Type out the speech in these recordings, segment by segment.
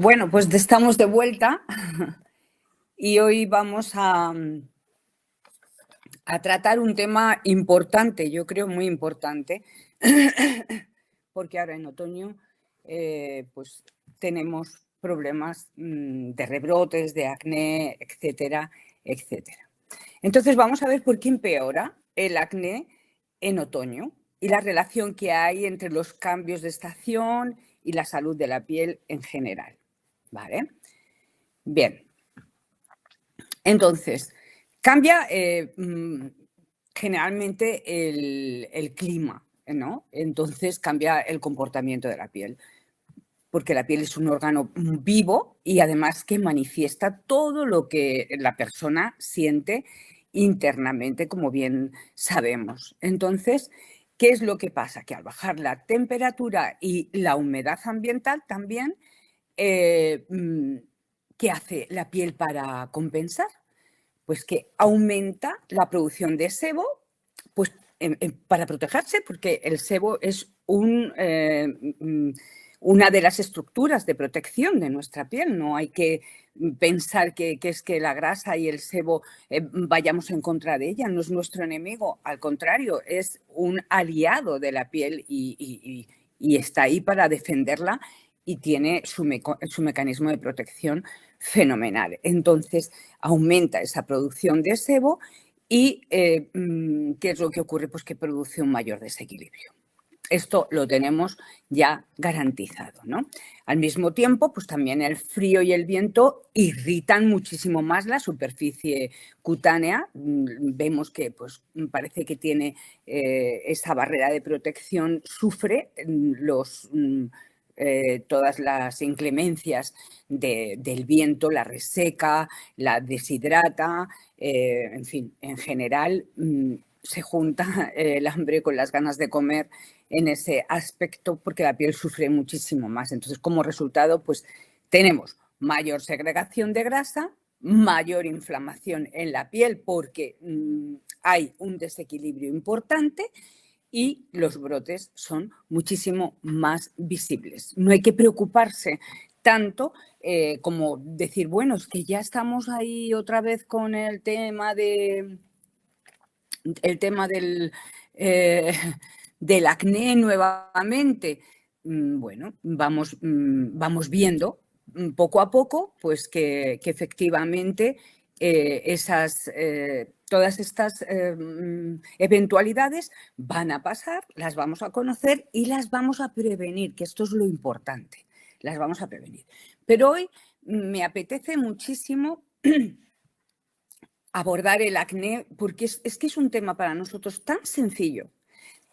Bueno, pues estamos de vuelta y hoy vamos a tratar un tema importante, yo creo muy importante, porque ahora en otoño pues tenemos problemas de rebrotes, de acné, etcétera, etcétera. Entonces vamos a ver por qué empeora el acné en otoño y la relación que hay entre los cambios de estación y la salud de la piel en general. ¿Vale? Bien, entonces, cambia generalmente el clima, ¿no? Entonces cambia el comportamiento de la piel, porque la piel es un órgano vivo y además que manifiesta todo lo que la persona siente internamente, como bien sabemos. Entonces, ¿qué es lo que pasa? Que al bajar la temperatura y la humedad ambiental también, ¿qué hace la piel para compensar? Pues que aumenta la producción de sebo, pues para protegerse, porque el sebo es una de las estructuras de protección de nuestra piel. No hay que pensar que es que la grasa y el sebo vayamos en contra de ella, no es nuestro enemigo, al contrario, es un aliado de la piel y está ahí para defenderla y tiene su mecanismo de protección fenomenal. Entonces, aumenta esa producción de sebo y ¿qué es lo que ocurre? Pues que produce un mayor desequilibrio. Esto lo tenemos ya garantizado, ¿no? Al mismo tiempo, pues también el frío y el viento irritan muchísimo más la superficie cutánea. Vemos que pues, parece que tiene esa barrera de protección, sufre todas las inclemencias del viento, la reseca, la deshidrata, en fin, en general se junta el hambre con las ganas de comer en ese aspecto porque la piel sufre muchísimo más. Entonces, como resultado, pues tenemos mayor segregación de grasa, mayor inflamación en la piel porque hay un desequilibrio importante y los brotes son muchísimo más visibles. No hay que preocuparse tanto como decir, bueno, es que ya estamos ahí otra vez con el tema del acné nuevamente. Bueno, vamos viendo poco a poco pues que efectivamente todas estas eventualidades van a pasar, las vamos a conocer y las vamos a prevenir, que esto es lo importante, las vamos a prevenir. Pero hoy me apetece muchísimo abordar el acné porque es que es un tema para nosotros tan sencillo,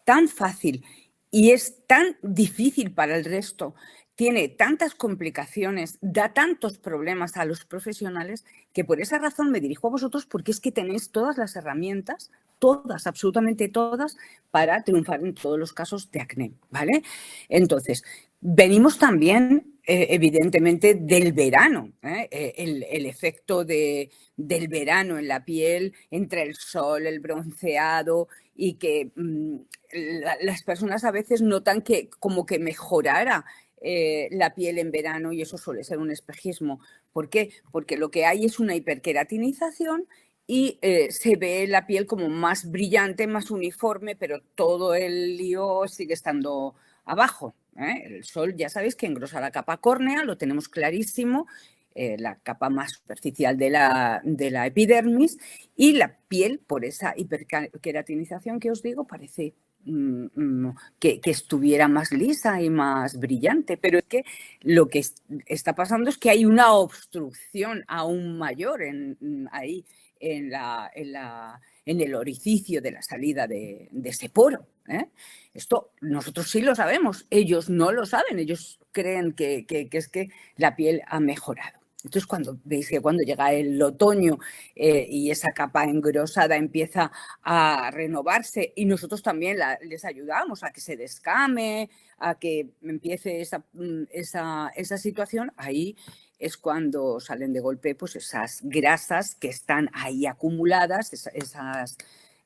tan fácil y es tan difícil para el resto, tiene tantas complicaciones, da tantos problemas a los profesionales que por esa razón me dirijo a vosotros porque es que tenéis todas las herramientas, todas, absolutamente todas, para triunfar en todos los casos de acné, ¿vale? Entonces, venimos también, evidentemente, del verano, el efecto del verano en la piel, entre el sol, el bronceado y que las personas a veces notan que como que mejorara la piel en verano y eso suele ser un espejismo. ¿Por qué? Porque lo que hay es una hiperqueratinización y se ve la piel como más brillante, más uniforme, pero todo el lío sigue estando abajo. El sol, ya sabéis que engrosa la capa córnea, lo tenemos clarísimo, la capa más superficial de la epidermis, y la piel, por esa hiperqueratinización que os digo, parece que estuviera más lisa y más brillante, pero es que lo que está pasando es que hay una obstrucción aún mayor ahí en el orificio de la salida de ese poro. Esto nosotros sí lo sabemos, ellos no lo saben, ellos creen que es que la piel ha mejorado. Entonces, cuando veis que cuando llega el otoño y esa capa engrosada empieza a renovarse y nosotros también les ayudamos a que se descame, a que empiece esa situación, ahí es cuando salen de golpe pues esas grasas que están ahí acumuladas,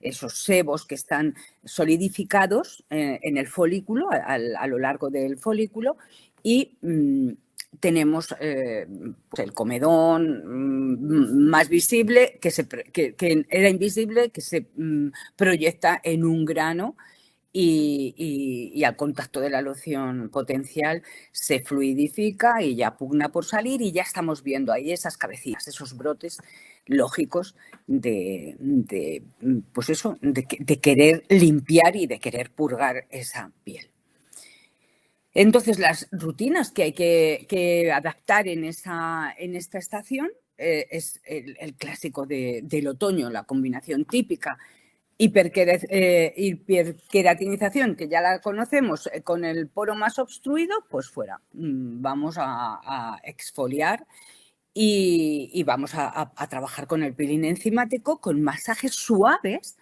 esos sebos que están solidificados en el folículo, a lo largo del folículo, y tenemos pues el comedón más visible, que era invisible, que se proyecta en un grano y al contacto de la loción potencial se fluidifica y ya pugna por salir y ya estamos viendo ahí esas cabecillas, esos brotes lógicos pues eso, de querer limpiar y de querer purgar esa piel. Entonces, las rutinas que hay que adaptar en esta estación es el clásico del otoño, la combinación típica hiperqueratinización, que ya la conocemos, con el poro más obstruido, pues fuera. Vamos a exfoliar y vamos a trabajar con el peeling enzimático, con masajes suaves,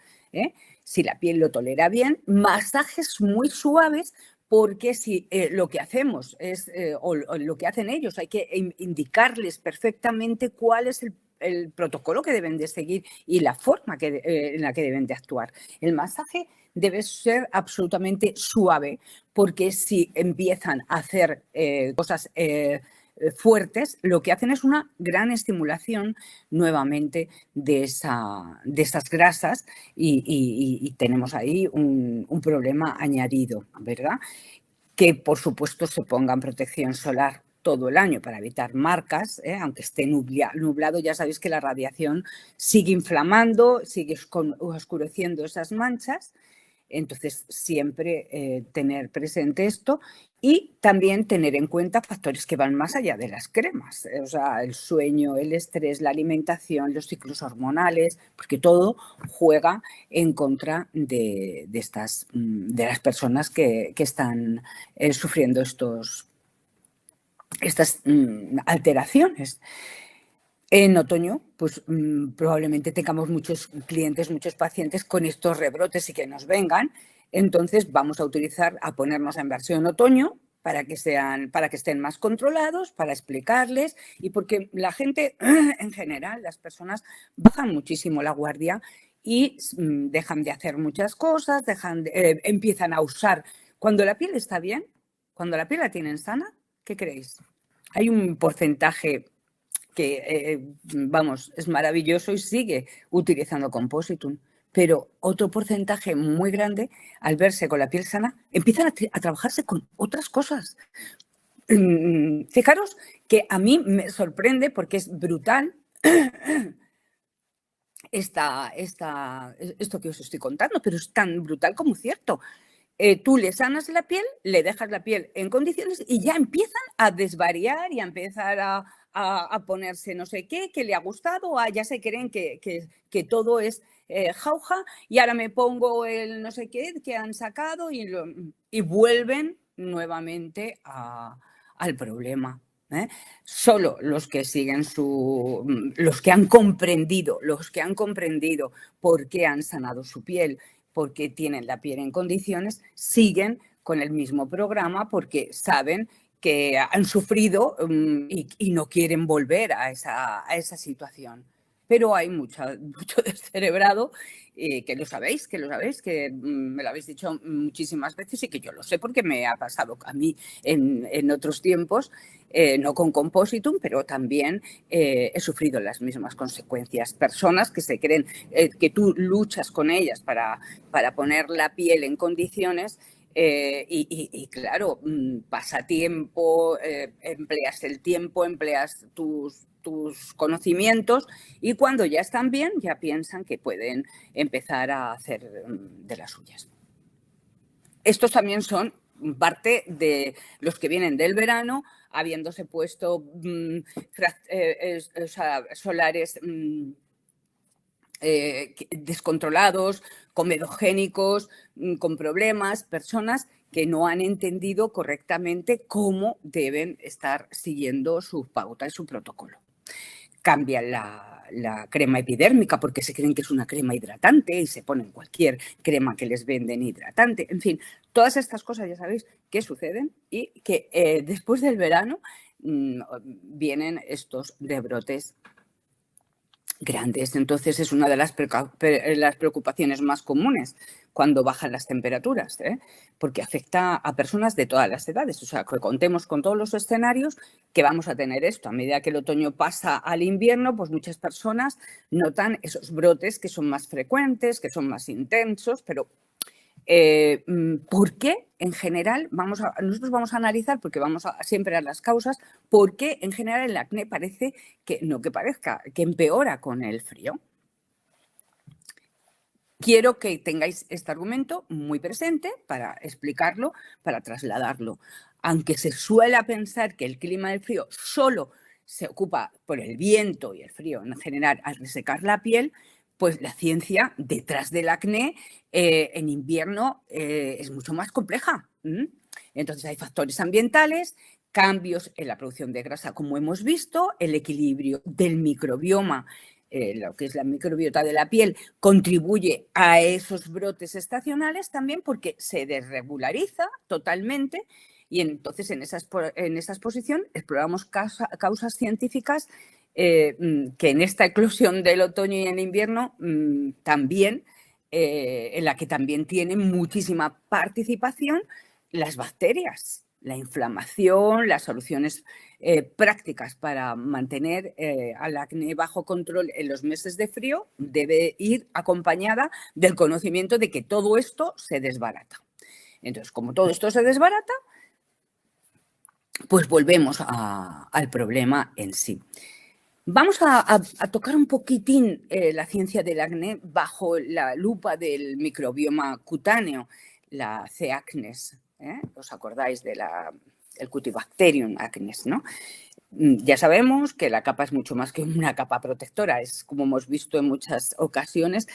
si la piel lo tolera bien, masajes muy suaves, porque si lo que hacemos es, o lo que hacen ellos, hay que indicarles perfectamente cuál es el protocolo que deben de seguir y la forma en la que deben de actuar. El masaje debe ser absolutamente suave, porque si empiezan a hacer cosas fuertes, lo que hacen es una gran estimulación nuevamente de esas grasas y tenemos ahí un problema añadido, ¿verdad? Que por supuesto se pongan protección solar todo el año para evitar marcas, aunque esté nublado, ya sabéis que la radiación sigue inflamando, sigue oscureciendo esas manchas. Entonces, siempre tener presente esto y también tener en cuenta factores que van más allá de las cremas, o sea, el sueño, el estrés, la alimentación, los ciclos hormonales, porque todo juega en contra de las personas que están sufriendo estas alteraciones. En otoño, pues probablemente tengamos muchos clientes, muchos pacientes con estos rebrotes y que nos vengan. Entonces vamos a ponernos en versión otoño para que estén más controlados, para explicarles y porque la gente, en general, las personas bajan muchísimo la guardia y dejan de hacer muchas cosas, empiezan a usar. Cuando la piel está bien, cuando la piel la tienen sana, ¿qué creéis? Hay un porcentaje que, vamos, es maravilloso y sigue utilizando Compositum. Pero otro porcentaje muy grande, al verse con la piel sana, empiezan a trabajarse con otras cosas. Fijaros que a mí me sorprende porque es brutal esto que os estoy contando, pero es tan brutal como cierto. Tú le sanas la piel, le dejas la piel en condiciones y ya empiezan a desvariar y a empezar a ponerse no sé qué, que le ha gustado, ya se creen que todo es jauja y ahora me pongo el no sé qué que han sacado y vuelven nuevamente al problema. Solo los que siguen los que han comprendido por qué han sanado su piel, porque tienen la piel en condiciones, siguen con el mismo programa porque saben que han sufrido y no quieren volver a esa situación. Pero hay mucho descerebrado que lo sabéis, que me lo habéis dicho muchísimas veces y que yo lo sé porque me ha pasado a mí en otros tiempos, no con Compositum, pero también he sufrido las mismas consecuencias. Personas que se creen que tú luchas con ellas para poner la piel en condiciones y claro, pasa tiempo, empleas el tiempo, empleas tus conocimientos y cuando ya están bien ya piensan que pueden empezar a hacer de las suyas. Estos también son parte de los que vienen del verano, habiéndose puesto solares descontrolados, comedogénicos, con problemas, personas que no han entendido correctamente cómo deben estar siguiendo su pauta y su protocolo. Cambian la crema epidérmica porque se creen que es una crema hidratante y se ponen cualquier crema que les venden hidratante. En fin, todas estas cosas ya sabéis que suceden y que después del verano vienen estos rebrotes grandes. Entonces, es una de las preocupaciones más comunes cuando bajan las temperaturas, porque afecta a personas de todas las edades. O sea, que contemos con todos los escenarios que vamos a tener esto. A medida que el otoño pasa al invierno, pues muchas personas notan esos brotes que son más frecuentes, que son más intensos, pero ¿por qué en general? Nosotros vamos a analizar, porque vamos siempre a las causas, por qué en general el acné parece que, no que parezca, que empeora con el frío. Quiero que tengáis este argumento muy presente para explicarlo, para trasladarlo. Aunque se suele pensar que el clima del frío solo se ocupa por el viento y el frío en general al resecar la piel, pues la ciencia detrás del acné en invierno es mucho más compleja. Entonces hay factores ambientales, cambios en la producción de grasa, como hemos visto, el equilibrio del microbioma, lo que es la microbiota de la piel, contribuye a esos brotes estacionales también porque se desregulariza totalmente y entonces en esa exposición exploramos causas científicas que en esta eclosión del otoño y el invierno también, en la que también tienen muchísima participación las bacterias, la inflamación, las soluciones prácticas para mantener al acné bajo control en los meses de frío debe ir acompañada del conocimiento de que todo esto se desbarata. Entonces, como todo esto se desbarata, pues volvemos al problema en sí. Vamos a tocar un poquitín la ciencia del acné bajo la lupa del microbioma cutáneo, la C. acnes. ¿Os acordáis del Cutibacterium acnes, ¿no? Ya sabemos que la capa es mucho más que una capa protectora, es, como hemos visto en muchas ocasiones,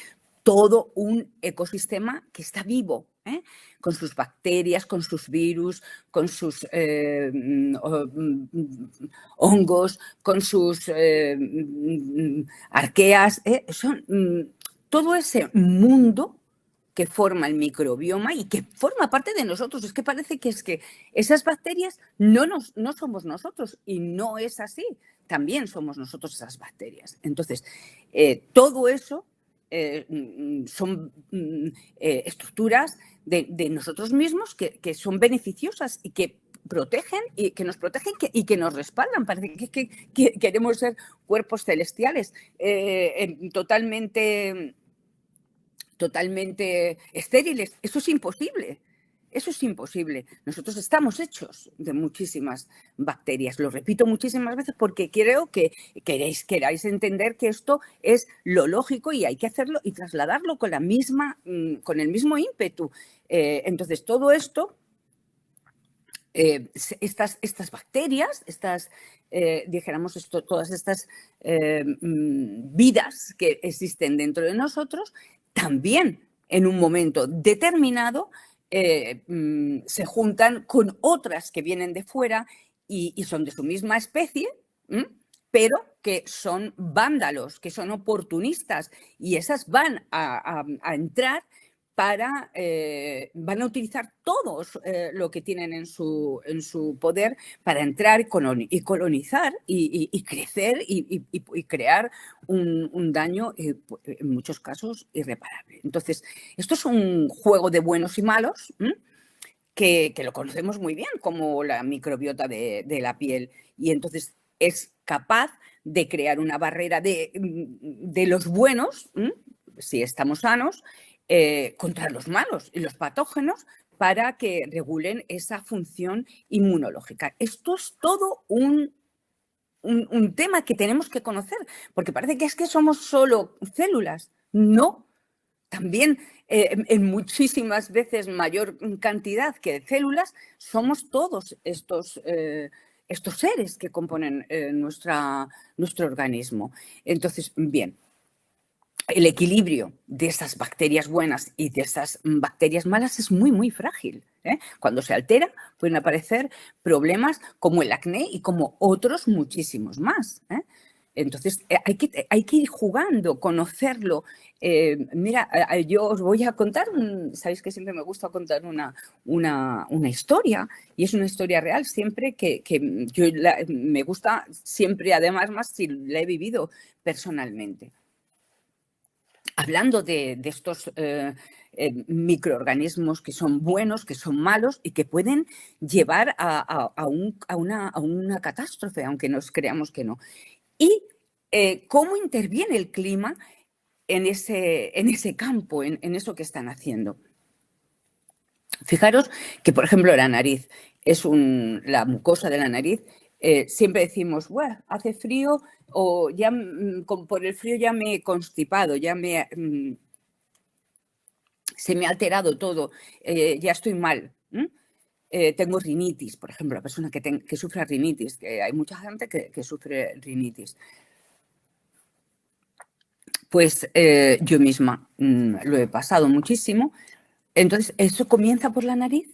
todo un ecosistema que está vivo, con sus bacterias, con sus virus, con sus hongos, con sus arqueas. Son todo ese mundo que forma el microbioma y que forma parte de nosotros. Es que parece que esas bacterias no somos nosotros y no es así. También somos nosotros esas bacterias. Entonces, todo eso son estructuras de nosotros mismos que son beneficiosas y que protegen y que nos protegen y que nos respaldan. Parece que queremos ser cuerpos celestiales totalmente estériles. Eso es imposible. Eso es imposible. Nosotros estamos hechos de muchísimas bacterias. Lo repito muchísimas veces porque creo que queráis entender que esto es lo lógico y hay que hacerlo y trasladarlo con el mismo ímpetu. Entonces, todo esto, estas bacterias, dijéramos todas estas vidas que existen dentro de nosotros, también en un momento determinado se juntan con otras que vienen de fuera y son de su misma especie, pero que son vándalos, que son oportunistas y esas van a entrar van a utilizar todos lo que tienen en su poder para entrar y colonizar y crecer y crear un daño, en muchos casos, irreparable. Entonces, esto es un juego de buenos y malos que lo conocemos muy bien, como la microbiota de la piel. Y entonces es capaz de crear una barrera de los buenos, si estamos sanos, contra los malos y los patógenos para que regulen esa función inmunológica. Esto es todo un tema que tenemos que conocer, porque parece que es que somos solo células. No, también en muchísimas veces mayor cantidad que de células somos todos estos seres que componen nuestro organismo. Entonces, bien, el equilibrio de esas bacterias buenas y de esas bacterias malas es muy, muy frágil. Cuando se altera pueden aparecer problemas como el acné y como otros muchísimos más. Entonces, hay que ir jugando, conocerlo. Mira, yo os voy a contar, sabéis que siempre me gusta contar una historia, y es una historia real siempre que me gusta siempre, además, más si la he vivido personalmente. Hablando de estos microorganismos que son buenos, que son malos y que pueden llevar a una catástrofe, aunque nos creamos que no. Y cómo interviene el clima en ese campo, en eso que están haciendo. Fijaros que, por ejemplo, la nariz, la mucosa de la nariz, siempre decimos, bueno, hace frío o ya por el frío ya me he constipado, se me ha alterado todo, ya estoy mal. Tengo rinitis, por ejemplo, la persona que sufre rinitis, que hay mucha gente que sufre rinitis. Pues yo misma lo he pasado muchísimo. Entonces, eso comienza por la nariz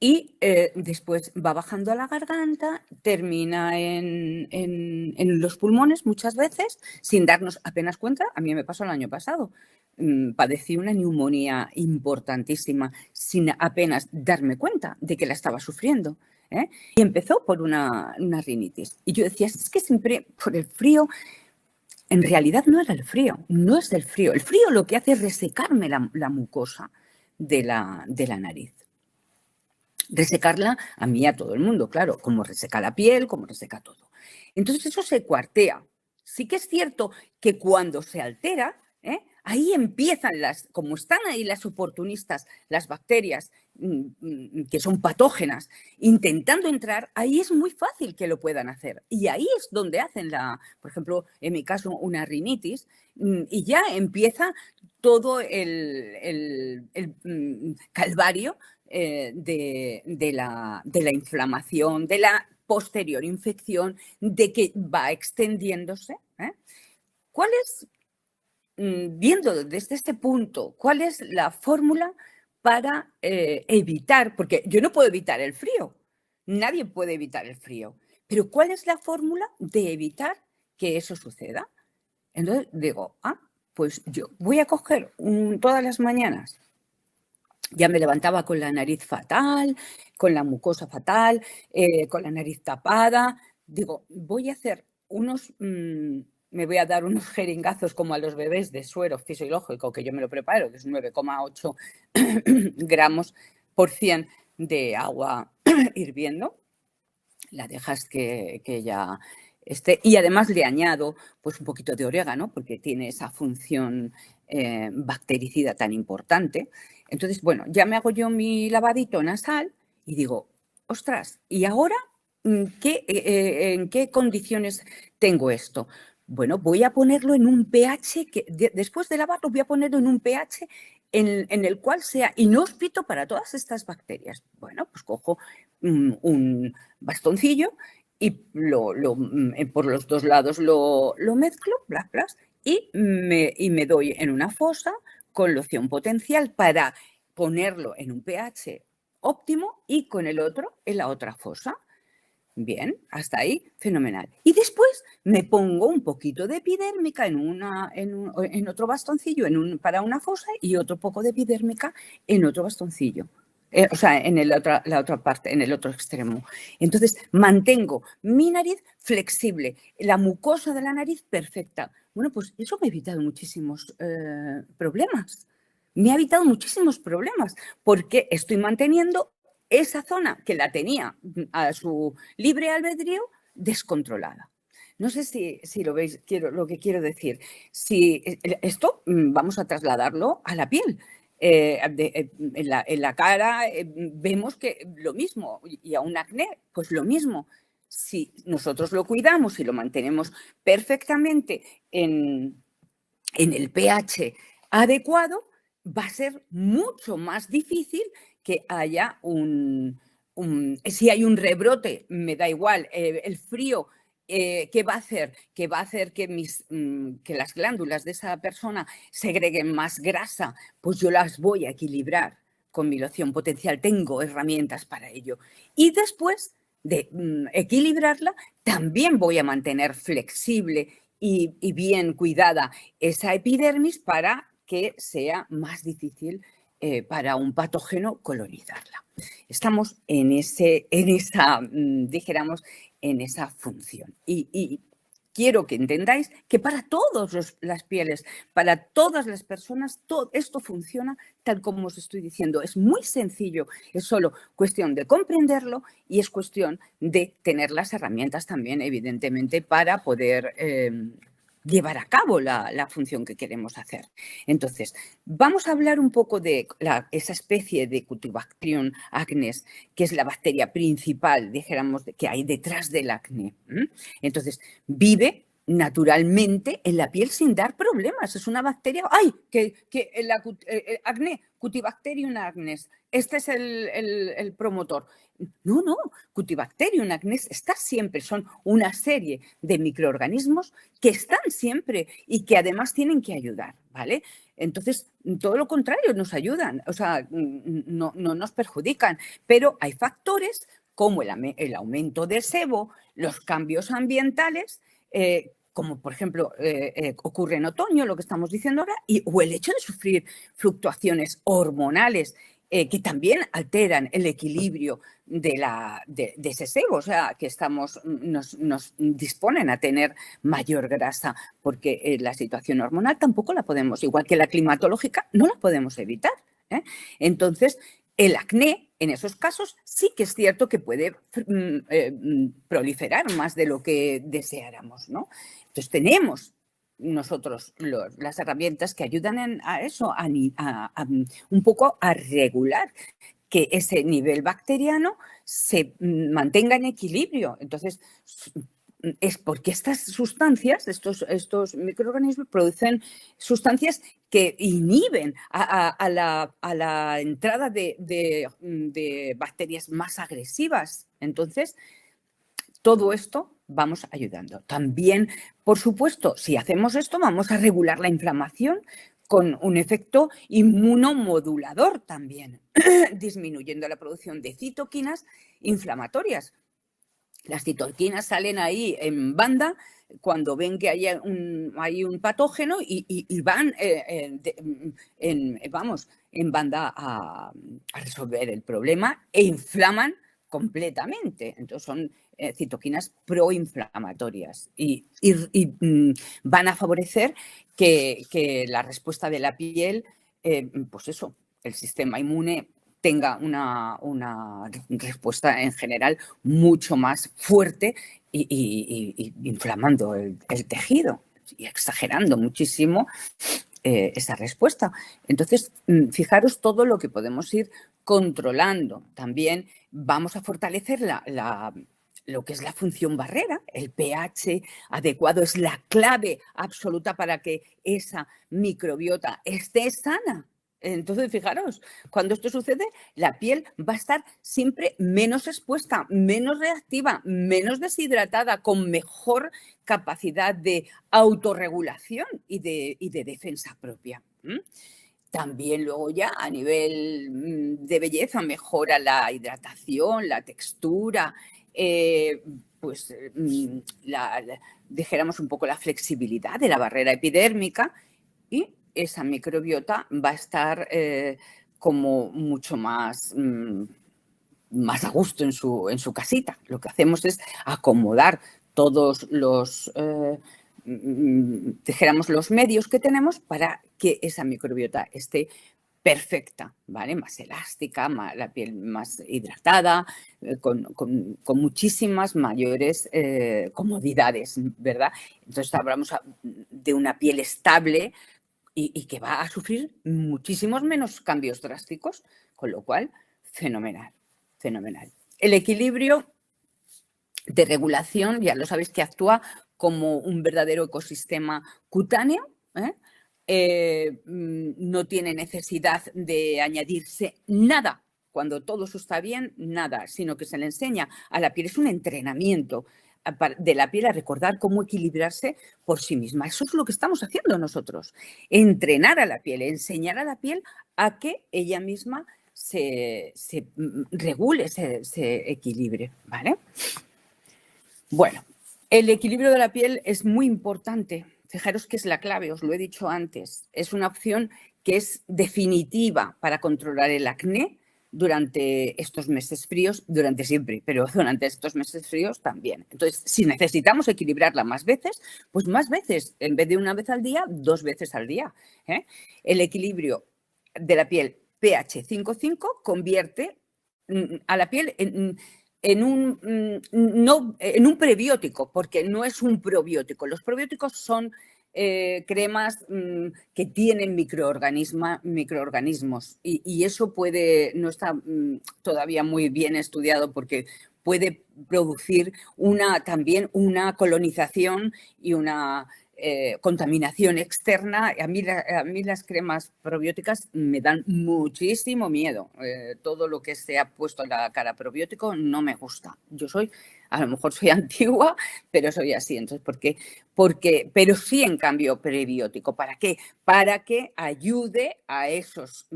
y después va bajando a la garganta, termina en los pulmones muchas veces, sin darnos apenas cuenta. A mí me pasó el año pasado. Padecí una neumonía importantísima sin apenas darme cuenta de que la estaba sufriendo. Y empezó por una rinitis. Y yo decía, es que siempre por el frío. En realidad no era el frío, no es el frío. El frío lo que hace es resecarme la mucosa de la nariz. Resecarla a mí y a todo el mundo, claro, como reseca la piel, como reseca todo. Entonces eso se cuartea. Sí que es cierto que cuando se altera, ahí empiezan como están ahí las oportunistas, las bacterias que son patógenas, intentando entrar, ahí es muy fácil que lo puedan hacer. Y ahí es donde hacen por ejemplo, en mi caso, una rinitis, y ya empieza todo el calvario de la inflamación, de la posterior infección, de que va extendiéndose. ¿Cuál es, viendo desde este punto, cuál es la fórmula para evitar? Porque yo no puedo evitar el frío, nadie puede evitar el frío, pero ¿cuál es la fórmula de evitar que eso suceda? Entonces digo, pues yo voy a coger todas las mañanas. Ya me levantaba con la nariz fatal, con la mucosa fatal, con la nariz tapada. Digo, voy a hacer me voy a dar unos jeringazos como a los bebés de suero fisiológico, que yo me lo preparo, que es 9,8 gramos por 100 de agua hirviendo. La dejas que ya esté. Y además le añado pues un poquito de orégano, porque tiene esa función bactericida tan importante. Entonces, bueno, ya me hago yo mi lavadito nasal y digo, ostras, ¿y ahora en qué condiciones tengo esto? Bueno, voy a ponerlo en un pH, después de lavarlo voy a ponerlo en un pH en el cual sea inhóspito para todas estas bacterias. Bueno, pues cojo un bastoncillo y por los dos lados lo mezclo, blas, blas, y me doy en una fosa con loción potencial para ponerlo en un pH óptimo y con el otro en la otra fosa. Bien, hasta ahí, fenomenal. Y después me pongo un poquito de epidérmica en otro bastoncillo para una fosa y otro poco de epidérmica en otro bastoncillo. O sea, la otra parte, en el otro extremo. Entonces, mantengo mi nariz flexible, la mucosa de la nariz perfecta. Bueno, pues eso me ha evitado muchísimos problemas. Me ha evitado muchísimos problemas porque estoy manteniendo esa zona que la tenía a su libre albedrío descontrolada. No sé si lo veis, lo que quiero decir. Si esto vamos a trasladarlo a la piel. En la cara vemos que lo mismo, y a un acné, pues lo mismo. Si nosotros lo cuidamos y lo mantenemos perfectamente en el pH adecuado, va a ser mucho más difícil que haya si hay un rebrote, me da igual, el frío, ¿qué va a hacer? Que va a hacer que las glándulas de esa persona segreguen más grasa, pues yo las voy a equilibrar con mi loción potencial, tengo herramientas para ello. Y después de equilibrarla, también voy a mantener flexible y bien cuidada esa epidermis para que sea más difícil para un patógeno colonizarla. Estamos en esa, dijéramos, en esa función. Y quiero que entendáis que para todas las pieles, para todas las personas, todo esto funciona tal como os estoy diciendo. Es muy sencillo, es solo cuestión de comprenderlo y es cuestión de tener las herramientas también, evidentemente, para poder llevar a cabo la función que queremos hacer. Entonces, vamos a hablar un poco de esa especie de Cutibacterium acnes, que es la bacteria principal, dijéramos, que hay detrás del acné. Entonces, vive naturalmente en la piel sin dar problemas. Es una bacteria, ¡ay! Que acné, Cutibacterium acnes, este es el promotor. No, Cutibacterium acnes está siempre, son una serie de microorganismos que están siempre y que además tienen que ayudar, ¿vale? Entonces, todo lo contrario, nos ayudan, o sea, no nos perjudican, pero hay factores como el aumento del sebo, los cambios ambientales, como por ejemplo ocurre en otoño, lo que estamos diciendo ahora, o el hecho de sufrir fluctuaciones hormonales que también alteran el equilibrio de ese sebo, o sea, que nos disponen a tener mayor grasa, porque la situación hormonal tampoco la podemos, igual que la climatológica, no la podemos evitar. Entonces, el acné, en esos casos, sí que es cierto que puede proliferar más de lo que deseáramos, ¿no? Entonces, tenemos nosotros las herramientas que ayudan a eso, un poco a regular que ese nivel bacteriano se mantenga en equilibrio. Entonces, es porque estas sustancias, estos microorganismos producen sustancias que inhiben a la entrada de bacterias más agresivas. Entonces, todo esto vamos ayudando. También, por supuesto, si hacemos esto, vamos a regular la inflamación con un efecto inmunomodulador también, disminuyendo la producción de citoquinas inflamatorias. Las citoquinas salen ahí en banda cuando ven que hay un patógeno y van en banda a resolver el problema e inflaman completamente. Entonces son citoquinas proinflamatorias y van a favorecer que la respuesta de la piel, pues eso, el sistema inmune tenga una respuesta en general mucho más fuerte y inflamando el tejido y exagerando muchísimo esa respuesta. Entonces, fijaros todo lo que podemos ir controlando. También vamos a fortalecer lo que es la función barrera. El pH adecuado es la clave absoluta para que esa microbiota esté sana. Entonces, fijaros, cuando esto sucede, la piel va a estar siempre menos expuesta, menos reactiva, menos deshidratada, con mejor capacidad de autorregulación y de defensa propia. También luego ya a nivel de belleza mejora la hidratación, la textura, dijéramos un poco la flexibilidad de la barrera epidérmica y esa microbiota va a estar como mucho más a gusto en su casita. Lo que hacemos es acomodar todos dijéramos, los medios que tenemos para que esa microbiota esté perfecta, ¿vale? Más elástica, la piel más hidratada, con muchísimas mayores comodidades, ¿verdad? Entonces hablamos de una piel estable y que va a sufrir muchísimos menos cambios drásticos, con lo cual, fenomenal, fenomenal. El equilibrio de regulación, ya lo sabéis que actúa como un verdadero ecosistema cutáneo, no tiene necesidad de añadirse nada. Cuando todo eso está bien, nada, sino que se le enseña a la piel, es un entrenamiento de la piel a recordar cómo equilibrarse por sí misma. Eso es lo que estamos haciendo nosotros, entrenar a la piel, enseñar a la piel a que ella misma regule, se equilibre, ¿vale? Bueno, el equilibrio de la piel es muy importante. Fijaros que es la clave, os lo he dicho antes. Es una opción que es definitiva para controlar el acné durante estos meses fríos, durante siempre, pero durante estos meses fríos también. Entonces, si necesitamos equilibrarla más veces, pues más veces, en vez de una vez al día, 2 veces al día. El equilibrio de la piel pH 5,5 convierte a la piel en un prebiótico, porque no es un probiótico. Los probióticos son cremas que tienen microorganismos y eso no está todavía muy bien estudiado porque puede producir también una colonización y una contaminación externa. A mí las cremas probióticas me dan muchísimo miedo. Todo lo que se ha puesto en la cara probiótico no me gusta. A lo mejor soy antigua, pero soy así. Entonces, pero sí, en cambio, prebiótico. ¿Para qué? Para que ayude a esos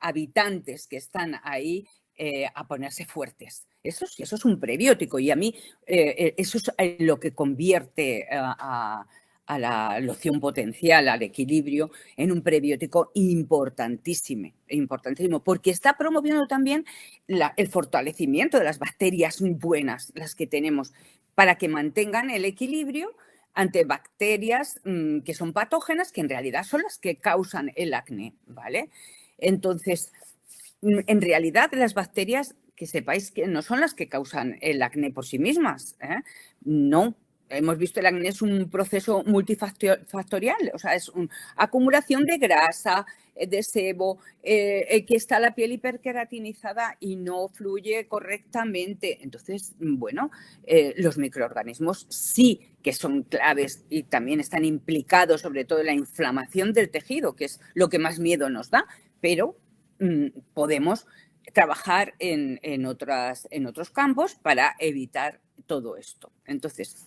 habitantes que están ahí a ponerse fuertes. Eso es un prebiótico y a mí eso es lo que convierte a la loción potencial, al equilibrio, en un prebiótico importantísimo, porque está promoviendo también el fortalecimiento de las bacterias buenas, las que tenemos, para que mantengan el equilibrio ante bacterias que son patógenas, que en realidad son las que causan el acné, ¿vale? Entonces, en realidad las bacterias, que sepáis que no son las que causan el acné por sí mismas, no. Hemos visto el acné es un proceso multifactorial, o sea, es una acumulación de grasa, de sebo, que está la piel hiperqueratinizada y no fluye correctamente. Entonces, bueno, los microorganismos sí que son claves y también están implicados sobre todo en la inflamación del tejido, que es lo que más miedo nos da, pero podemos trabajar en otros campos para evitar todo esto. Entonces,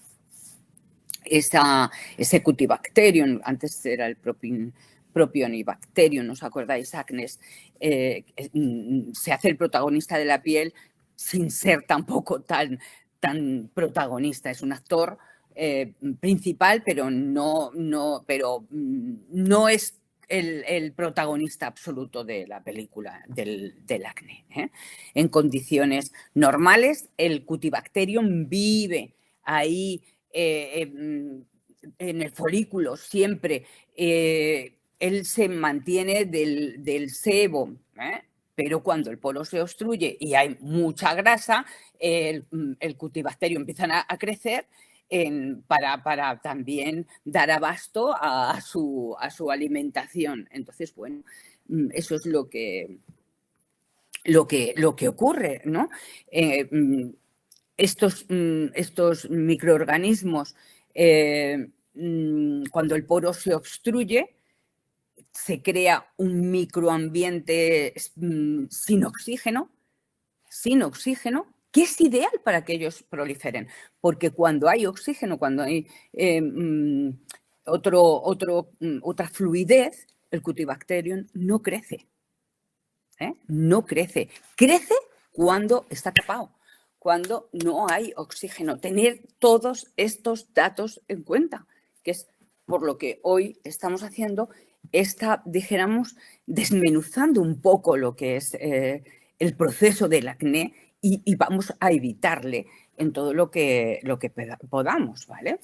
ese Cutibacterium, antes era el Propionibacterium, ¿os acordáis? Acnes, se hace el protagonista de la piel sin ser tampoco tan protagonista. Es un actor principal, pero no es el protagonista absoluto de la película del acné. En condiciones normales, el Cutibacterium vive ahí en el folículo siempre. Él se mantiene del sebo, pero cuando el poro se obstruye y hay mucha grasa, el Cutibacterium empiezan a crecer para también dar abasto a su alimentación. Entonces, bueno, eso es lo que ocurre, ¿no? Estos microorganismos, cuando el poro se obstruye, se crea un microambiente sin oxígeno, que es ideal para que ellos proliferen, porque cuando hay oxígeno, cuando hay otra fluidez, el Cutibacterium no crece. No crece. Crece cuando está tapado, cuando no hay oxígeno. Tener todos estos datos en cuenta, que es por lo que hoy estamos haciendo dijéramos, desmenuzando un poco lo que es el proceso del acné y vamos a evitarle en todo lo que podamos, ¿vale?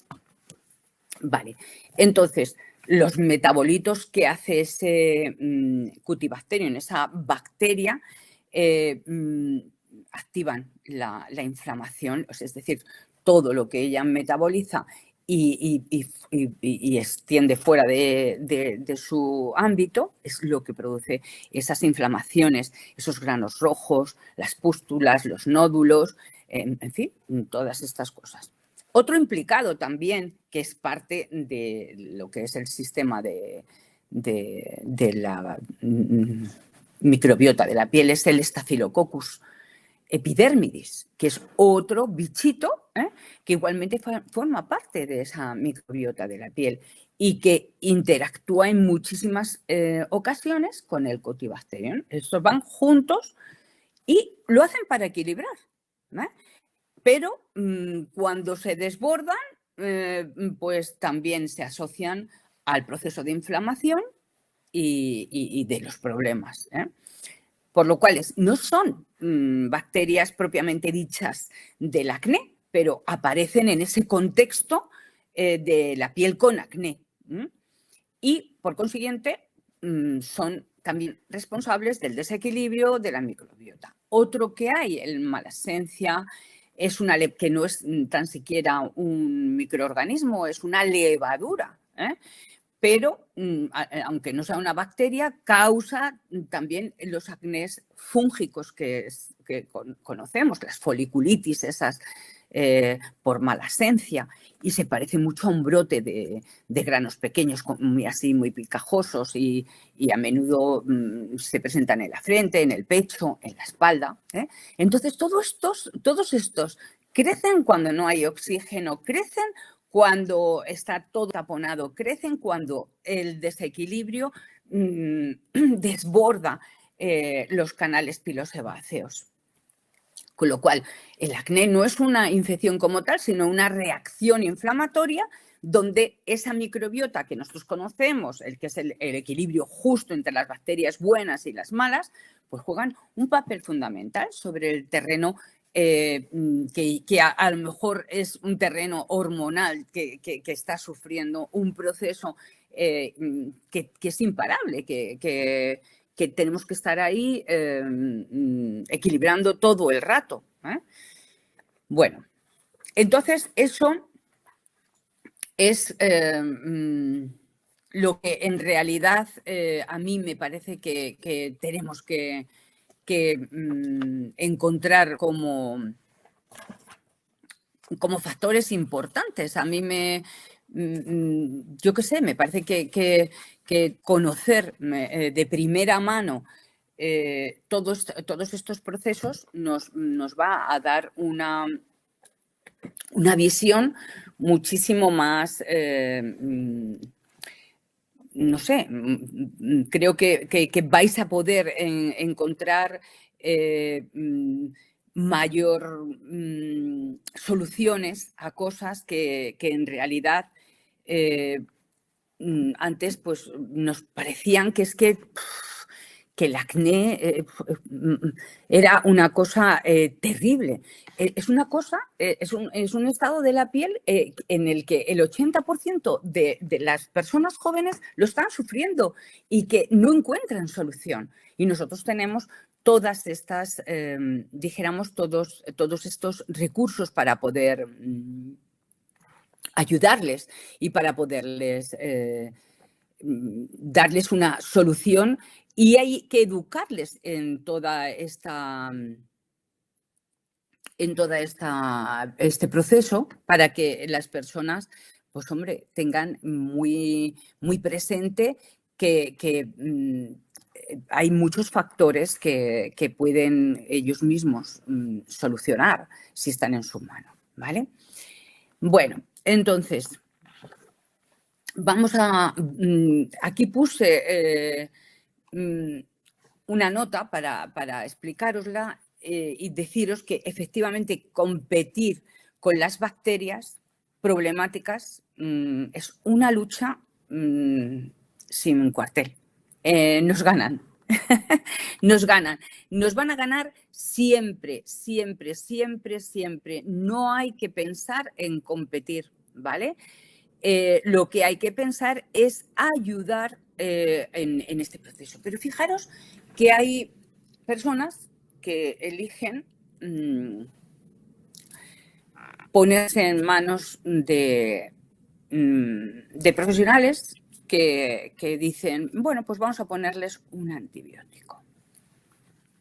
Vale, entonces, los metabolitos que hace ese Cutibacterium, esa bacteria, activan la inflamación, es decir, todo lo que ella metaboliza y extiende fuera de su ámbito es lo que produce esas inflamaciones, esos granos rojos, las pústulas, los nódulos, en fin, todas estas cosas. Otro implicado también, que es parte de lo que es el sistema de la microbiota de la piel, es el Staphylococcus epidermidis, que es otro bichito ¿eh? Que igualmente forma parte de esa microbiota de la piel y que interactúa en muchísimas ocasiones con el Cotibacterium. Estos van juntos y lo hacen para equilibrar, ¿eh? Pero cuando se desbordan, pues también se asocian al proceso de inflamación y de los problemas, ¿eh? Por lo cual no son bacterias propiamente dichas del acné, pero aparecen en ese contexto de la piel con acné. Y, por consiguiente, son también responsables del desequilibrio de la microbiota. Otro que hay, el malasencia, que no es tan siquiera un microorganismo, es una levadura, ¿eh? Pero, aunque no sea una bacteria, causa también los acnés fúngicos que conocemos, las foliculitis esas por malasencia, y se parece mucho a un brote de granos pequeños, muy picajosos y a menudo se presentan en la frente, en el pecho, en la espalda, ¿eh? Entonces, todos estos crecen cuando no hay oxígeno, crecen cuando está todo taponado, crecen cuando el desequilibrio desborda los canales pilosebáceos. Con lo cual, el acné no es una infección como tal, sino una reacción inflamatoria donde esa microbiota que nosotros conocemos, el que es el equilibrio justo entre las bacterias buenas y las malas, pues juegan un papel fundamental sobre el terreno que a lo mejor es un terreno hormonal que está sufriendo un proceso que es imparable, que tenemos que estar ahí equilibrando todo el rato, ¿eh? Bueno, entonces eso es lo que en realidad a mí me parece que tenemos que encontrar como factores importantes. A mí yo qué sé, me parece que conocer de primera mano todos estos procesos nos va a dar una visión muchísimo más, no sé, creo que vais a poder encontrar mayor soluciones a cosas que en realidad antes pues nos parecían que es que el acné era una cosa terrible. Es una cosa, es un estado de la piel en el que el 80% de las personas jóvenes lo están sufriendo y que no encuentran solución. Y nosotros tenemos todas estas, dijéramos, todos estos recursos para poder ayudarles y para poderles darles una solución, y hay que educarles en toda este proceso para que las personas, pues hombre, tengan muy presente que hay muchos factores que pueden ellos mismos solucionar si están en su mano, ¿vale? Bueno, entonces, vamos a... aquí puse una nota para explicarosla y deciros que efectivamente competir con las bacterias problemáticas es una lucha sin cuartel. Nos ganan. Nos ganan. Nos van a ganar siempre, siempre, siempre, siempre. No hay que pensar en competir, ¿vale? Lo que hay que pensar es ayudar en este proceso. Pero fijaros que hay personas que eligen ponerse en manos de profesionales que dicen, bueno, pues vamos a ponerles un antibiótico.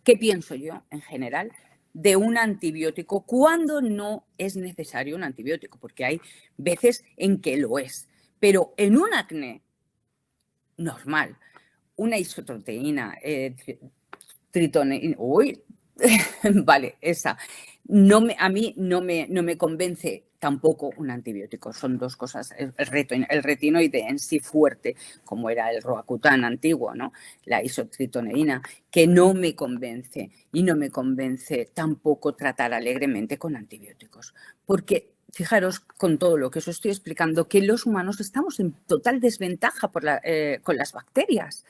¿Qué pienso yo, en general, de un antibiótico cuando no es necesario un antibiótico? Porque hay veces en que lo es. Pero en un acné normal, una isoproteína, Vale, esa. A mí no me convence tampoco un antibiótico. Son dos cosas. El retinoide en sí fuerte, como era el Roacutan antiguo, ¿no? La isotritoneína, que no me convence. Y no me convence tampoco tratar alegremente con antibióticos. Porque fijaros, con todo lo que os estoy explicando, que los humanos estamos en total desventaja con las bacterias,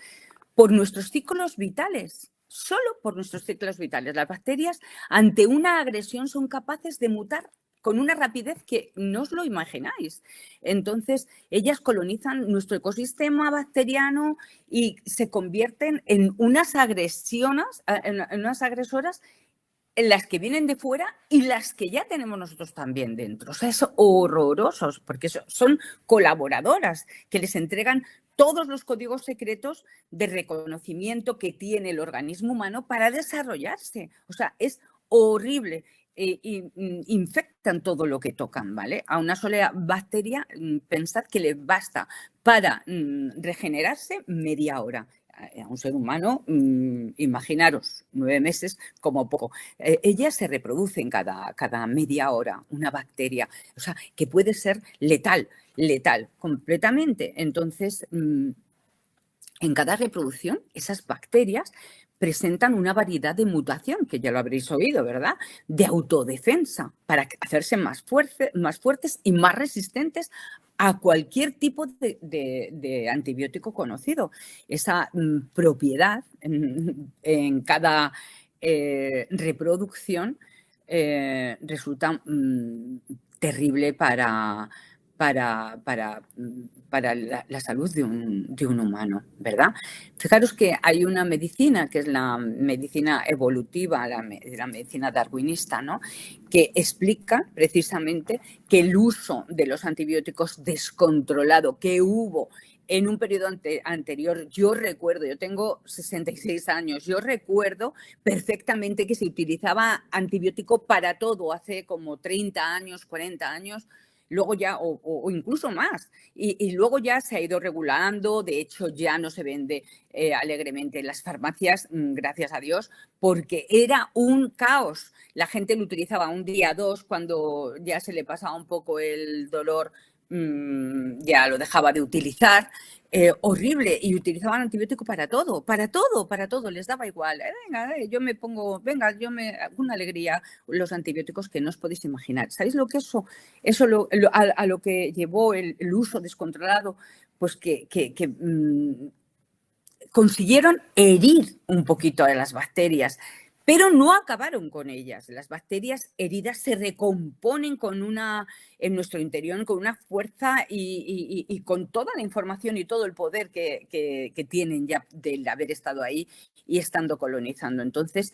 por nuestros ciclos vitales, solo por nuestros ciclos vitales. Las bacterias, ante una agresión, son capaces de mutar con una rapidez que no os lo imagináis. Entonces, ellas colonizan nuestro ecosistema bacteriano y se convierten en unas agresoras en las que vienen de fuera y las que ya tenemos nosotros también dentro. O sea, es horroroso, porque son colaboradoras que les entregan todos los códigos secretos de reconocimiento que tiene el organismo humano para desarrollarse. O sea, es horrible. Infectan todo lo que tocan, ¿vale? A una sola bacteria, pensad que les basta para regenerarse media hora. A un ser humano, imaginaros, 9 meses como poco. Ellas se reproducen cada media hora, una bacteria, o sea, que puede ser letal completamente. Entonces, en cada reproducción, esas bacterias presentan una variedad de mutación, que ya lo habréis oído, ¿verdad? De autodefensa, para hacerse más fuertes y más resistentes a cualquier tipo de antibiótico conocido. Esa propiedad en cada reproducción resulta terrible para la salud de un humano, ¿verdad? Fijaros que hay una medicina, que es la medicina evolutiva, la medicina darwinista, ¿no? Que explica precisamente que el uso de los antibióticos descontrolado que hubo en un periodo anterior, yo tengo 66 años, yo recuerdo perfectamente que se utilizaba antibiótico para todo hace como 30 años, 40 años, luego ya, o incluso más, y luego ya se ha ido regulando. De hecho ya no se vende alegremente en las farmacias, gracias a Dios, porque era un caos. La gente lo utilizaba un día, dos, cuando ya se le pasaba un poco el dolor, ya lo dejaba de utilizar. Horrible, y utilizaban antibiótico para todo, les daba igual. Venga, yo me pongo, venga, una alegría, los antibióticos que no os podéis imaginar. ¿Sabéis lo que a lo que llevó el uso descontrolado? Pues que consiguieron herir un poquito a las bacterias, pero no acabaron con ellas. Las bacterias heridas se recomponen en nuestro interior con una fuerza y con toda la información y todo el poder que tienen ya del haber estado ahí y estando colonizando. Entonces,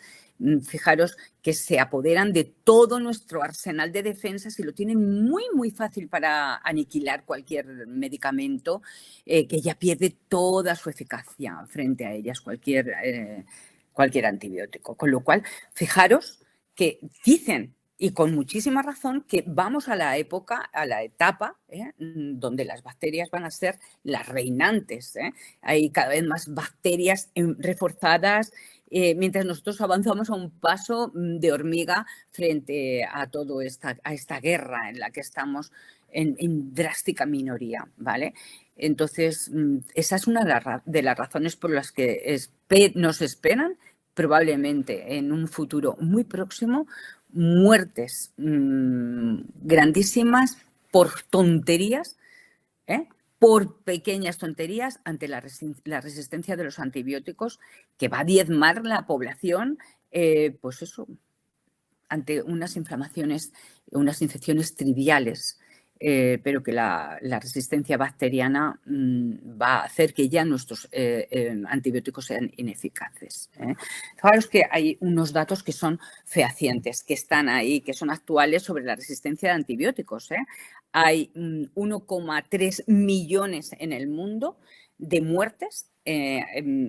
fijaros que se apoderan de todo nuestro arsenal de defensas y lo tienen muy, muy fácil para aniquilar cualquier medicamento, que ya pierde toda su eficacia frente a ellas, cualquier antibiótico. Con lo cual, fijaros que dicen, y con muchísima razón, que vamos a la etapa donde las bacterias van a ser las reinantes. Hay cada vez más bacterias reforzadas, mientras nosotros avanzamos a un paso de hormiga frente a esta guerra en la que estamos en drástica minoría, ¿vale? Entonces, esa es una de las razones por las que nos esperan probablemente en un futuro muy próximo muertes grandísimas por tonterías, por pequeñas tonterías ante la resistencia de los antibióticos, que va a diezmar la población, pues eso, ante unas inflamaciones, unas infecciones triviales. Pero que la resistencia bacteriana va a hacer que ya nuestros antibióticos sean ineficaces. Fijaros que hay unos datos que son fehacientes, que están ahí, que son actuales sobre la resistencia de antibióticos. hay 1,3 millones en el mundo de muertes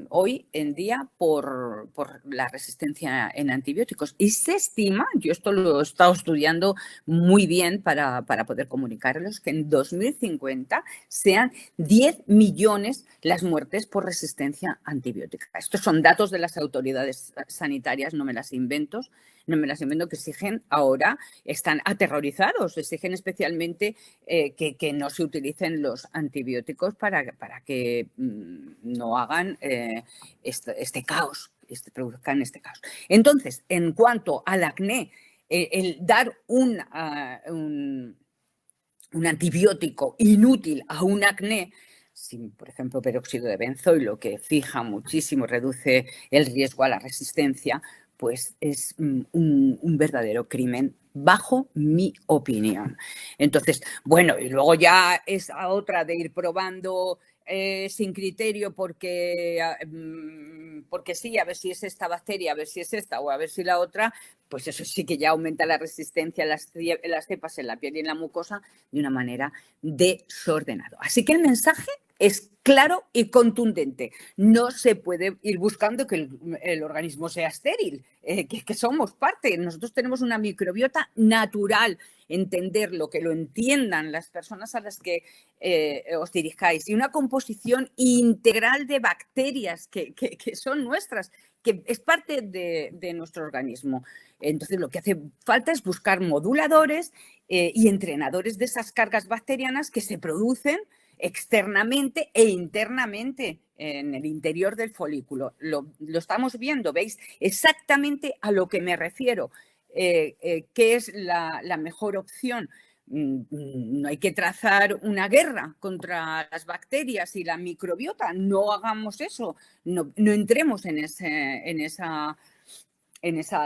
hoy en día por la resistencia en antibióticos. Y se estima, yo esto lo he estado estudiando muy bien para poder comunicarlos, que en 2050 sean 10 millones las muertes por resistencia antibiótica. Estos son datos de las autoridades sanitarias, no me las invento, que exigen ahora, están aterrorizados, exigen especialmente que no se utilicen los antibióticos para que no hagan este caos, produzcan este caos. Entonces, en cuanto al acné, el dar un antibiótico inútil a un acné, sin, por ejemplo, peróxido de benzoilo, que fija muchísimo, reduce el riesgo a la resistencia, pues es un verdadero crimen, bajo mi opinión. Entonces, bueno, y luego ya es a otra de ir probando sin criterio porque sí, a ver si es esta bacteria, a ver si es esta o a ver si la otra, pues eso sí que ya aumenta la resistencia a las cepas en la piel y en la mucosa de una manera desordenada. Así que el mensaje es claro y contundente. No se puede ir buscando que el organismo sea estéril, que somos parte. Nosotros tenemos una microbiota natural. Entenderlo, que lo entiendan las personas a las que os dirijáis, y una composición integral de bacterias que son nuestras, que es parte de nuestro organismo. Entonces, lo que hace falta es buscar moduladores y entrenadores de esas cargas bacterianas que se producen externamente e internamente en el interior del folículo. Lo estamos viendo, ¿veis? Exactamente a lo que me refiero. ¿Qué es la mejor opción? No hay que trazar una guerra contra las bacterias y la microbiota. No hagamos eso. No entremos en esa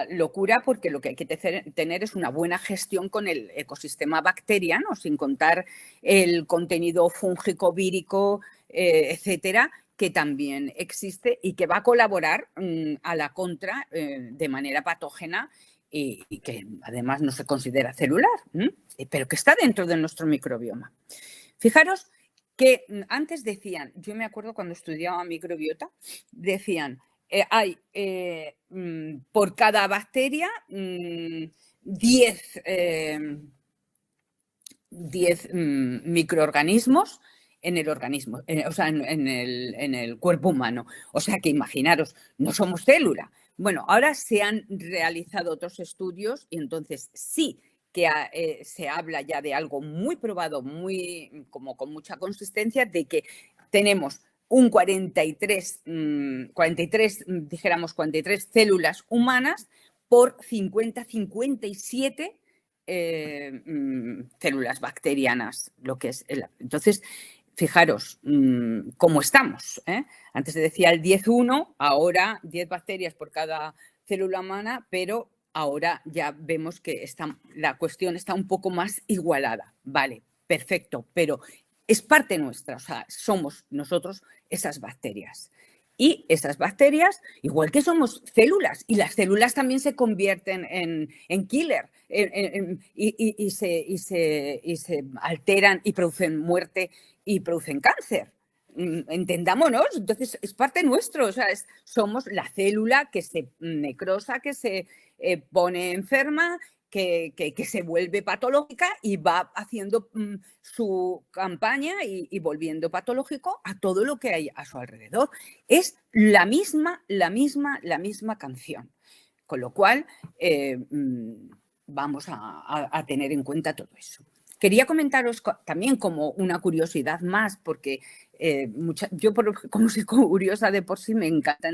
locura, porque lo que hay que tener es una buena gestión con el ecosistema bacteriano, sin contar el contenido fúngico, vírico, etcétera, que también existe y que va a colaborar a la contra de manera patógena y que además no se considera celular, pero que está dentro de nuestro microbioma. Fijaros que antes decían, yo me acuerdo cuando estudiaba microbiota, decían, hay por cada bacteria 10 microorganismos en el organismo, o sea, en el cuerpo humano. O sea que imaginaros, no somos célula. Bueno, ahora se han realizado otros estudios y entonces sí que se habla ya de algo muy probado, como con mucha consistencia, de que tenemos un 43, dijéramos 43 células humanas por 50-57 células bacterianas, lo que es entonces, fijaros cómo estamos. Antes se decía el 10-1, ahora 10 bacterias por cada célula humana, pero ahora ya vemos que la cuestión está un poco más igualada. Vale, perfecto, pero es parte nuestra, o sea, somos nosotros esas bacterias. Y esas bacterias, igual que somos células, y las células también se convierten en killer y se alteran y producen muerte y producen cáncer. Entendámonos, entonces es parte nuestro, o sea, somos la célula que se necrosa, que se pone enferma, que se vuelve patológica y va haciendo su campaña y volviendo patológico a todo lo que hay a su alrededor. Es la misma canción. Con lo cual, vamos a tener en cuenta todo eso. Quería comentaros también como una curiosidad más, porque yo como soy curiosa de por sí me encanta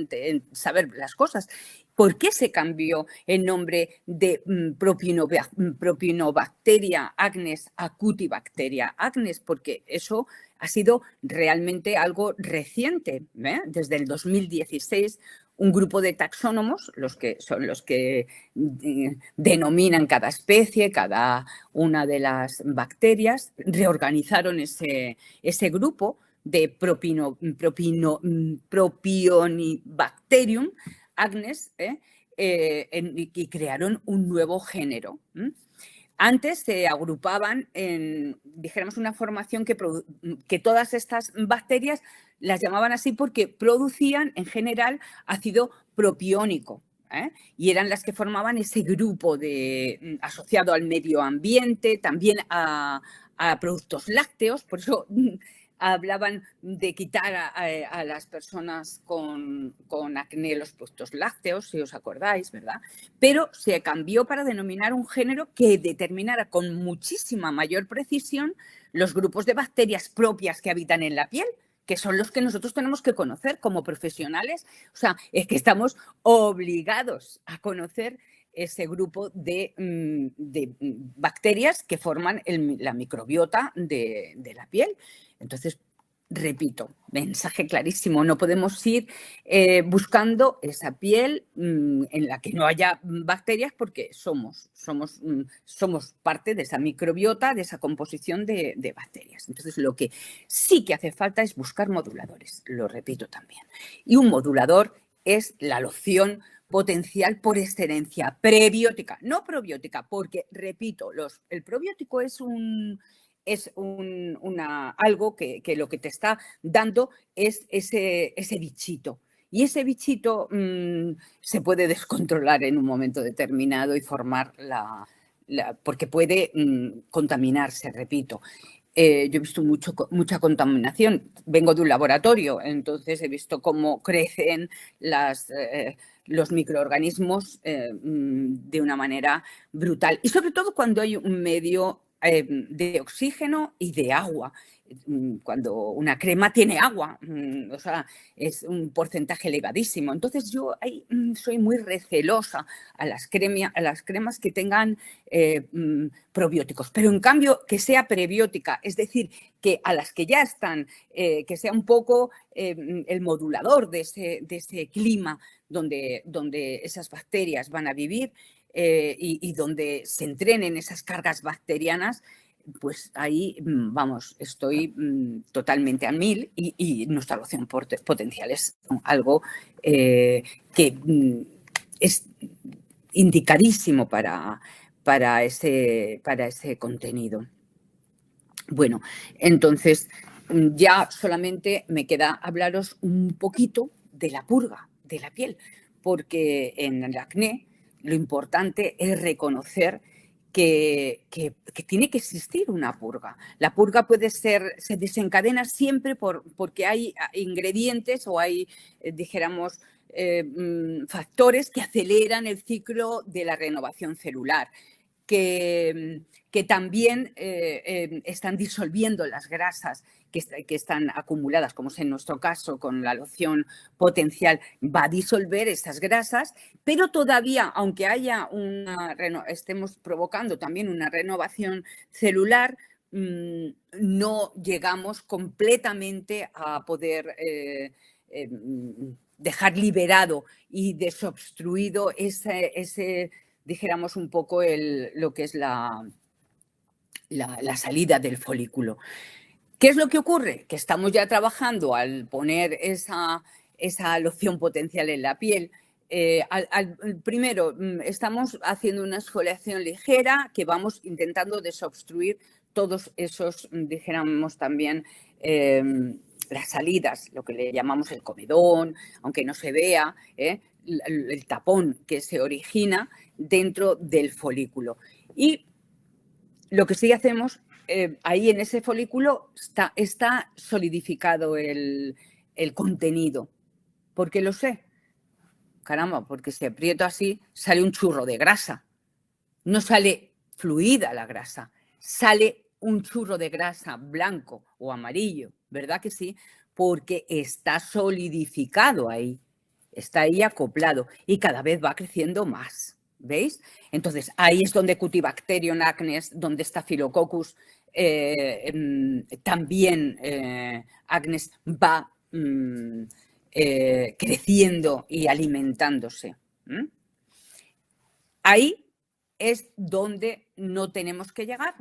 saber las cosas. ¿Por qué se cambió el nombre de Propionibacteria agnes a Cutibacteria agnes? Porque eso ha sido realmente algo reciente. Desde el 2016, un grupo de taxónomos, son los que denominan cada especie, cada una de las bacterias, reorganizaron ese grupo de Propionibacterium agnes y crearon un nuevo género. Antes se agrupaban en, dijéramos, una formación que todas estas bacterias las llamaban así porque producían, en general, ácido propiónico. Y eran las que formaban ese grupo asociado al medio ambiente, también a productos lácteos. Por eso hablaban de quitar a las personas con acné los productos lácteos, si os acordáis, ¿verdad? Pero se cambió para denominar un género que determinara con muchísima mayor precisión los grupos de bacterias propias que habitan en la piel, que son los que nosotros tenemos que conocer como profesionales. O sea, es que estamos obligados a conocer ese grupo de bacterias que forman la microbiota de la piel. Entonces, repito, mensaje clarísimo, no podemos ir buscando esa piel en la que no haya bacterias porque somos parte de esa microbiota, de esa composición de bacterias. Entonces, lo que sí que hace falta es buscar moduladores, lo repito también. Y un modulador es la loción potencial por excelencia, prebiótica, no probiótica, porque, repito, el probiótico es algo que lo que te está dando es ese bichito. Y ese bichito se puede descontrolar en un momento determinado y formar porque puede contaminarse, repito. Yo he visto mucha contaminación. Vengo de un laboratorio, entonces he visto cómo crecen los microorganismos de una manera brutal. Y sobre todo cuando hay un medio de oxígeno y de agua. Cuando una crema tiene agua, o sea, es un porcentaje elevadísimo. Entonces yo ahí soy muy recelosa a las cremas que tengan probióticos, pero en cambio que sea prebiótica, es decir, que a las que ya están, que sea un poco el modulador de ese clima donde esas bacterias van a vivir y donde se entrenen esas cargas bacterianas, pues ahí, vamos, estoy totalmente a 1000 y nuestra loción potencial es algo que es indicadísimo para ese contenido. Bueno, entonces ya solamente me queda hablaros un poquito de la purga de la piel, porque en el acné lo importante es reconocer que tiene que existir una purga. La purga se desencadena siempre porque hay ingredientes o hay, dijéramos, factores que aceleran el ciclo de la renovación celular, que también están disolviendo las grasas que están acumuladas, como es en nuestro caso con la loción potencial, va a disolver esas grasas, pero todavía, aunque estemos provocando también una renovación celular, no llegamos completamente a poder dejar liberado y desobstruido ese dijéramos un poco lo que es la salida del folículo. ¿Qué es lo que ocurre? Que estamos ya trabajando al poner esa loción potencial en la piel. Primero, estamos haciendo una exfoliación ligera que vamos intentando desobstruir todos esos, dijéramos también, las salidas, lo que le llamamos el comedón, aunque no se vea, el tapón que se origina dentro del folículo. Y lo que sí hacemos, ahí en ese folículo está solidificado el contenido. ¿Por qué lo sé? Caramba, porque si aprieto así, sale un churro de grasa. No sale fluida la grasa, sale un churro de grasa blanco o amarillo, ¿verdad que sí? Porque está solidificado ahí, está ahí acoplado y cada vez va creciendo más, ¿veis? Entonces, ahí es donde Cutibacterium acnes, donde Staphylococcus también acnes va creciendo y alimentándose. Ahí es donde no tenemos que llegar.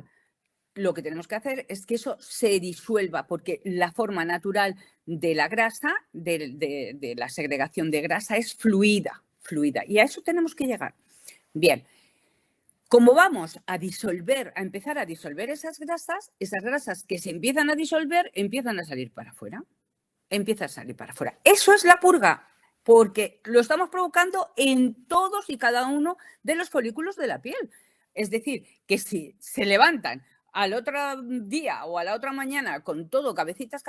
Lo que tenemos que hacer es que eso se disuelva, porque la forma natural de la grasa, de la segregación de grasa, es fluida, y a eso tenemos que llegar. Bien, Como vamos a empezar a disolver esas grasas que se empiezan a disolver, empiezan a salir para afuera. Empieza a salir para afuera. Eso es la purga, porque lo estamos provocando en todos y cada uno de los folículos de la piel. Es decir, que si se levantan al otro día o a la otra mañana con todo cabecitas,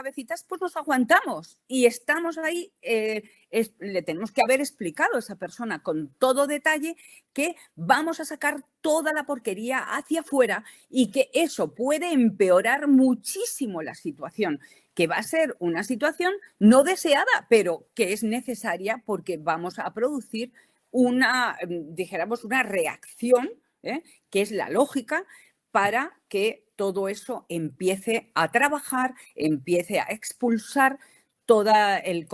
pues nos aguantamos y estamos ahí. Le tenemos que haber explicado a esa persona con todo detalle que vamos a sacar toda la porquería hacia afuera y que eso puede empeorar muchísimo la situación, que va a ser una situación no deseada, pero que es necesaria porque vamos a producir una reacción, que es la lógica, para que todo eso empiece a trabajar, empiece a expulsar todo el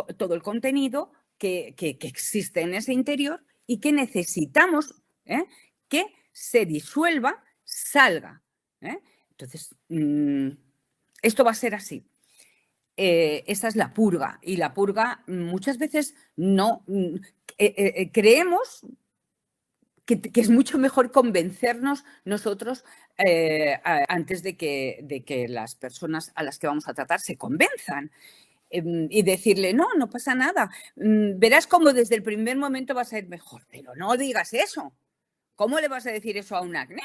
contenido que existe en ese interior y que necesitamos que se disuelva, salga. Entonces, esto va a ser así. Esa es la purga. Y la purga muchas veces no creemos que es mucho mejor convencernos nosotros antes de que las personas a las que vamos a tratar se convenzan. Y decirle, no pasa nada. Verás cómo desde el primer momento vas a ir mejor. Pero no digas eso. ¿Cómo le vas a decir eso a un acné?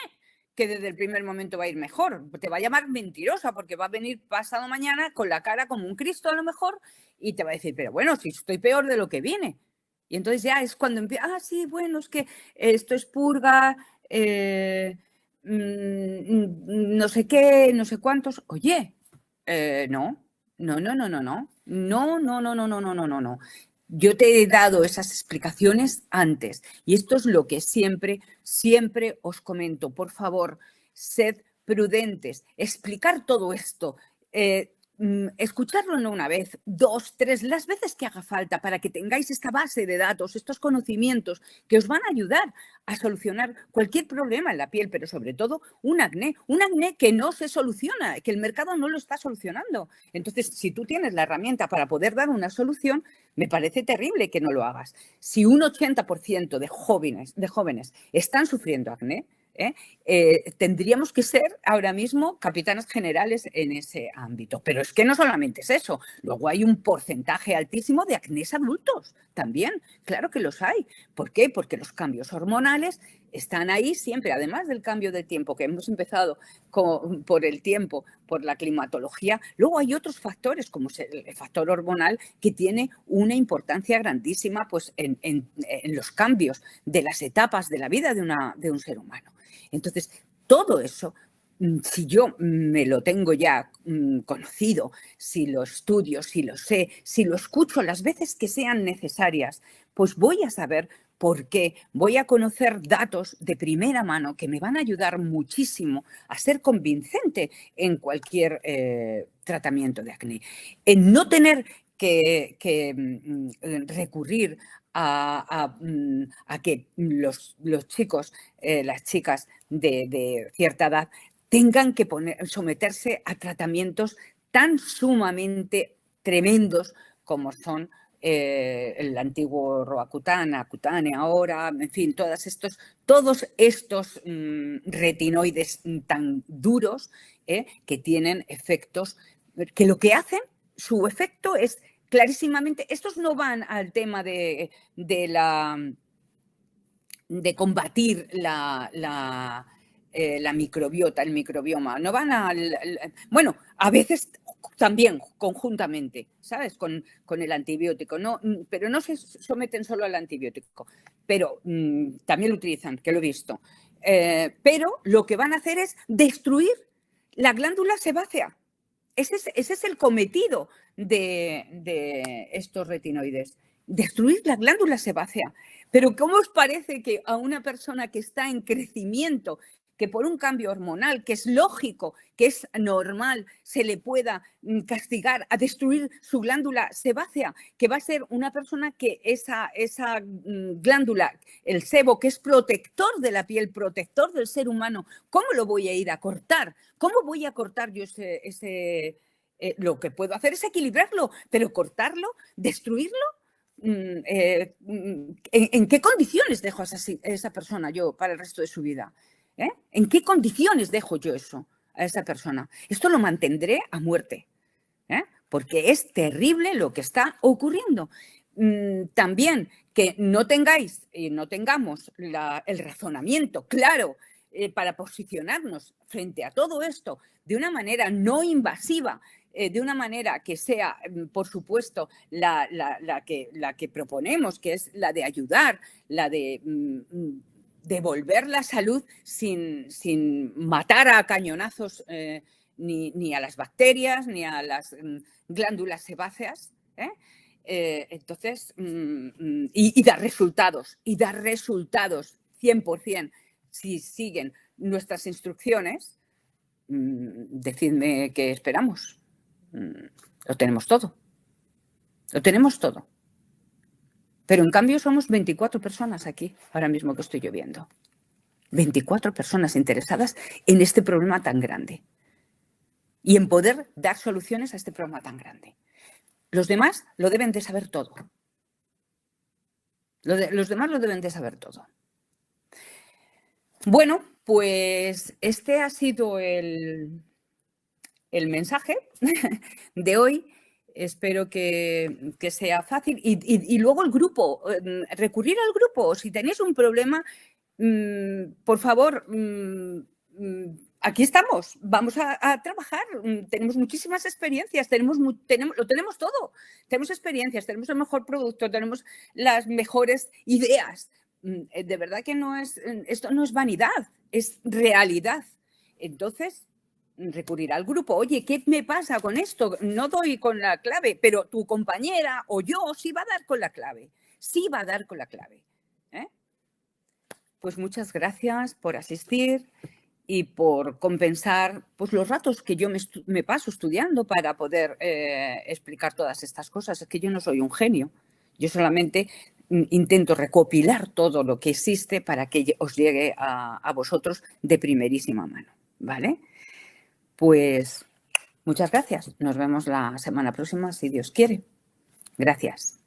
Que desde el primer momento va a ir mejor. Te va a llamar mentirosa porque va a venir pasado mañana con la cara como un Cristo a lo mejor y te va a decir, pero bueno, si estoy peor de lo que vine. Y entonces ya es cuando empieza, sí, bueno, es que esto es purga, no sé qué, no sé cuántos. Oye, no. Yo te he dado esas explicaciones antes y esto es lo que siempre os comento. Por favor, sed prudentes. Explicar todo esto, escucharlo no una vez, 2, 3, las veces que haga falta para que tengáis esta base de datos, estos conocimientos que os van a ayudar a solucionar cualquier problema en la piel, pero sobre todo un acné que no se soluciona, que el mercado no lo está solucionando. Entonces, si tú tienes la herramienta para poder dar una solución, me parece terrible que no lo hagas. Si un 80% de jóvenes están sufriendo acné, tendríamos que ser ahora mismo capitanes generales en ese ámbito. Pero es que no solamente es eso. Luego hay un porcentaje altísimo de acnés adultos también. Claro que los hay. ¿Por qué? Porque los cambios hormonales están ahí siempre, además del cambio de tiempo que hemos empezado por el tiempo, por la climatología. Luego hay otros factores, como el factor hormonal, que tiene una importancia grandísima pues, en los cambios de las etapas de la vida de un ser humano. Entonces, todo eso, si yo me lo tengo ya conocido, si lo estudio, si lo sé, si lo escucho las veces que sean necesarias, pues voy a saber por qué, voy a conocer datos de primera mano que me van a ayudar muchísimo a ser convincente en cualquier tratamiento de acné. En no tener que recurrir a que los chicos, las chicas de cierta edad tengan que someterse a tratamientos tan sumamente tremendos como son el antiguo Roacutan, Accutane ahora, en fin, todos estos retinoides tan duros que tienen efectos, que lo que hacen, su efecto es clarísimamente, estos no van al tema de combatir la microbiota, el microbioma. No van bueno, a veces también conjuntamente, ¿sabes? Con el antibiótico, no, pero no se someten solo al antibiótico, pero también lo utilizan, que lo he visto. Pero lo que van a hacer es destruir la glándula sebácea. Ese es el cometido de estos retinoides, destruir la glándula sebácea. Pero ¿cómo os parece que a una persona que está en crecimiento, que por un cambio hormonal, que es lógico, que es normal, se le pueda castigar a destruir su glándula sebácea, que va a ser una persona que esa glándula, el sebo, que es protector de la piel, protector del ser humano, ¿cómo lo voy a ir a cortar? ¿Cómo voy a cortar yo lo que puedo hacer es equilibrarlo, pero cortarlo, destruirlo? ¿En qué condiciones dejo a esa persona yo para el resto de su vida? ¿En qué condiciones dejo yo eso a esa persona? Esto lo mantendré a muerte, porque es terrible lo que está ocurriendo. También que no tengáis y no tengamos el razonamiento claro para posicionarnos frente a todo esto de una manera no invasiva, de una manera que sea, por supuesto, la que proponemos, que es la de ayudar, la de devolver la salud sin matar a cañonazos ni a las bacterias, ni a las glándulas sebáceas. Entonces, y dar resultados, 100%, si siguen nuestras instrucciones, decidme qué esperamos. Lo tenemos todo. Lo tenemos todo. Pero en cambio somos 24 personas aquí, ahora mismo que estoy lloviendo. 24 personas interesadas en este problema tan grande y en poder dar soluciones a este problema tan grande. Los demás lo deben de saber todo. Los demás lo deben de saber todo. Bueno, pues este ha sido el mensaje de hoy. Espero que sea fácil. Y luego el grupo, recurrir al grupo. Si tenéis un problema, por favor, aquí estamos, vamos a trabajar. Tenemos muchísimas experiencias, lo tenemos todo. Tenemos experiencias, tenemos el mejor producto, tenemos las mejores ideas. De verdad que esto no es vanidad, es realidad. Entonces, recurrir al grupo. Oye, ¿qué me pasa con esto? No doy con la clave, pero tu compañera o yo sí va a dar con la clave. Sí va a dar con la clave. Pues muchas gracias por asistir y por compensar pues, los ratos que yo me paso estudiando para poder explicar todas estas cosas. Es que yo no soy un genio. Yo solamente intento recopilar todo lo que existe para que os llegue a vosotros de primerísima mano. ¿Vale? Pues muchas gracias. Nos vemos la semana próxima, si Dios quiere. Gracias.